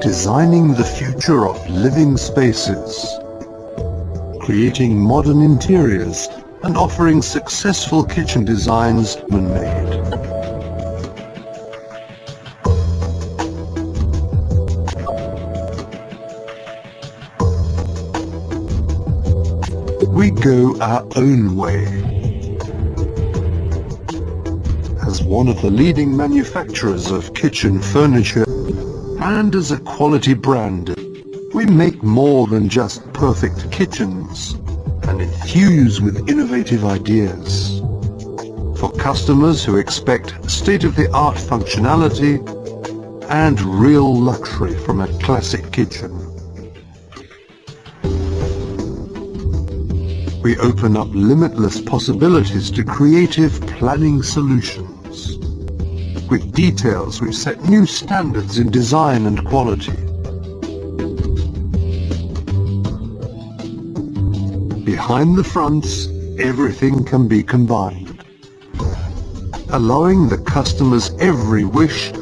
Designing the future of living spaces, creating modern interiors and offering successful kitchen designs man-made. We go our own way. As one of the leading manufacturers of kitchen furniture and as a quality brand, we make more than just perfect kitchens and infuse with innovative ideas. For customers who expect state-of-the-art functionality and real luxury from a classic kitchen. We open up limitless possibilities to creative planning solutions. With details which set new standards in design and quality. Behind the fronts, everything can be combined, allowing the customer's every wish